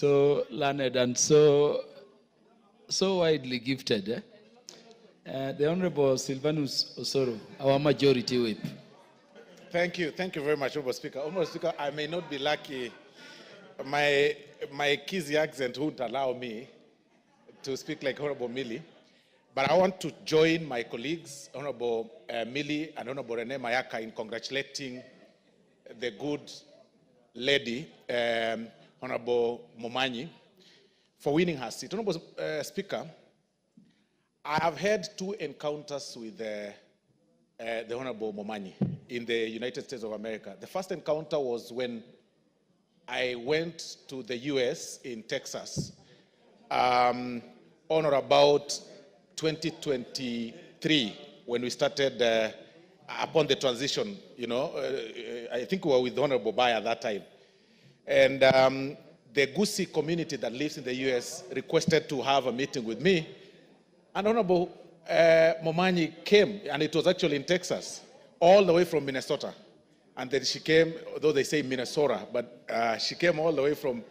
so learned and so widely gifted. The Honorable Silvanus Osoro, our majority whip. Thank you very much, Honorable Speaker. Honorable Speaker, I may not be lucky. My Kizi accent won't allow me to speak like Honorable Millie, but I want to join my colleagues, Honorable Millie and Honorable Rene Mayaka, in congratulating the good lady, Honorable MOMANYI, for winning her seat. Honorable Speaker, I have had 2 encounters with the Honorable MOMANYI in the United States of America. The first encounter was when I went to the US in Texas on or about 2023 when we started upon the transition, I think we were with the Honorable Bai at that time. And the Gusii community that lives in the US requested to have a meeting with me. And Honorable MOMANYI came, and it was actually in Texas, all the way from Minnesota. And then she came, though they say Minnesota, but she came all the way from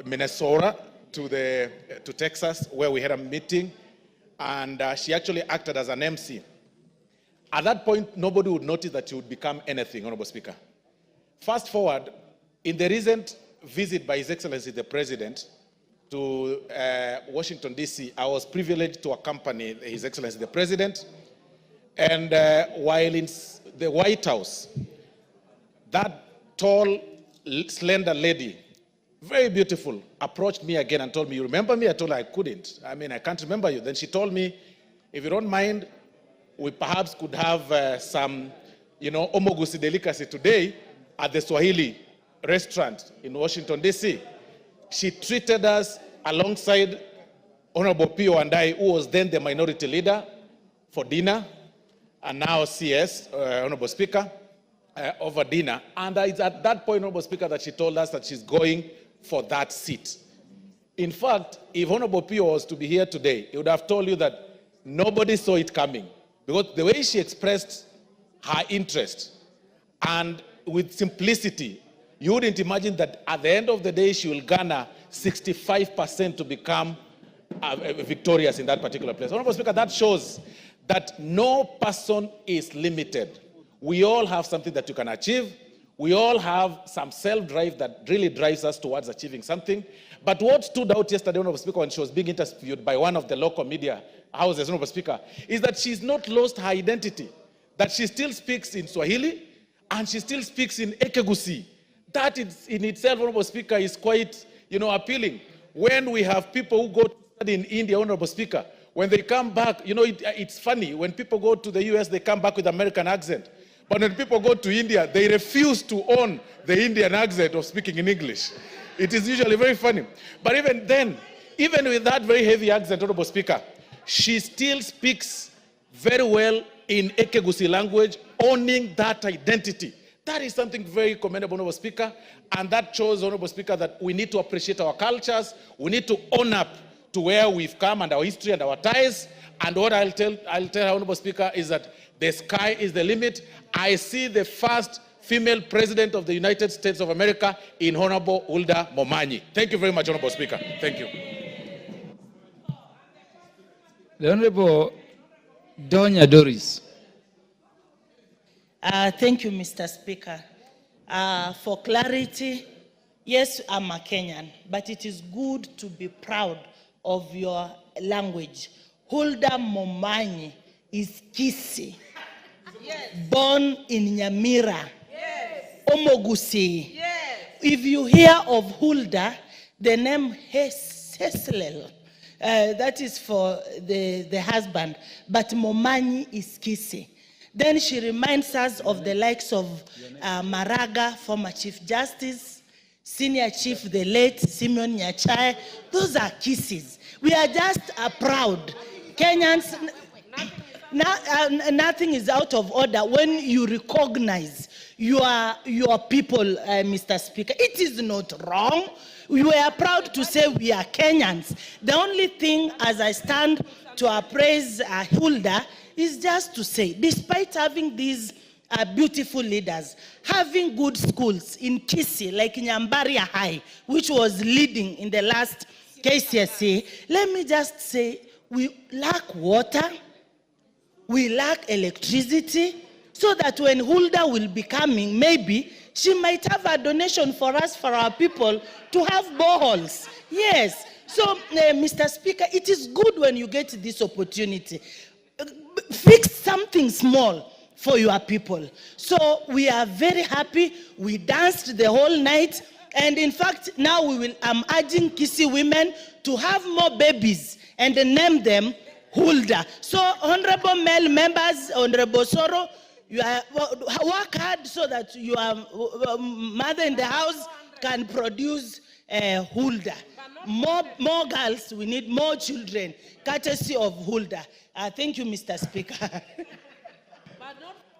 Minnesota to Texas, where we had a meeting, and she actually acted as an MC. At that point, nobody would notice that she would become anything, Honorable Speaker. Fast forward, in the recent visit by His Excellency the President to Washington, D.C., I was privileged to accompany His Excellency the President, and while in the White House, that tall, slender lady, very beautiful, approached me again and told me, "You remember me?" I told her I couldn't. I can't remember you. Then she told me, "If you don't mind, we perhaps could have some, omogusi delicacy today at the Swahili restaurant in Washington, D.C. She treated us alongside Honorable Pio and I, who was then the minority leader, for dinner, and now CS, Honorable Speaker, over dinner. And it's at that point, Honorable Speaker, that she told us that she's going for that seat. In fact, if Honorable Pio was to be here today, he would have told you that nobody saw it coming, because the way she expressed her interest and with simplicity, you wouldn't imagine that at the end of the day, she will garner 65% to become victorious in that particular place. Honorable Speaker, that shows that no person is limited. We all have something that you can achieve. We all have some self-drive that really drives us towards achieving something. But what stood out yesterday, Honorable Speaker, when she was being interviewed by one of the local media houses, Honorable Speaker, is that she's not lost her identity, that she still speaks in Swahili and she still speaks in Ekegusi. That in itself, Honorable Speaker, is quite, appealing. When we have people who go to study in India, Honorable Speaker, when they come back, it's funny. When people go to the US, they come back with American accent. But when people go to India, they refuse to own the Indian accent of speaking in English. It is usually very funny. But even then, even with that very heavy accent, Honorable Speaker, she still speaks very well in Ekegusi language, owning that identity. That is something very commendable, Honorable Speaker, and that shows, Honorable Speaker, that we need to appreciate our cultures, we need to own up to where we've come and our history and our ties. And what I'll tell Honorable Speaker is that the sky is the limit. I see the first female president of the United States of America in Honorable HULDAH MOMANYI. Thank you very much, Honorable Speaker. Thank you. The Honorable Donya Doris. Thank you, Mr. Speaker. For clarity, yes, I'm a Kenyan, but it is good to be proud of your language. HULDAH MOMANYI is Kisi, yes. Born in Nyamira, yes. Omogusi. Yes. If you hear of HULDAH, the name Heslel, that is for the husband, but MOMANYI is Kisi. Then she reminds us of the likes of Maraga, former Chief Justice, Senior Chief, the late Simeon Nyachai. Those are kisses. We are just proud. Kenyans, nothing is out of order when you recognize your people, Mr. Speaker. It is not wrong. We are proud to say we are Kenyans. The only thing, as I stand to appraise HULDAH, is just to say, despite having these beautiful leaders, having good schools in Kisii, like Nyambaria High, which was leading in the last KCSE. Let me just say, we lack water, we lack electricity, so that when Huldah will be coming, maybe she might have a donation for us, for our people, to have boreholes. Yes. So, Mr. Speaker, it is good when you get this opportunity. Fix something small for your people. So we are very happy. We danced the whole night. And in fact, now I'm urging Kisii women to have more babies and name them Huldah. So, honorable male members, Honorable OSORO, you work hard so that your mother in the house can produce Huldah. More girls, we need more children, courtesy of Huldah. Thank you, Mr. Speaker.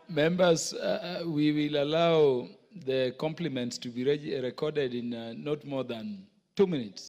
Members, we will allow the compliments to be recorded in not more than 2 minutes.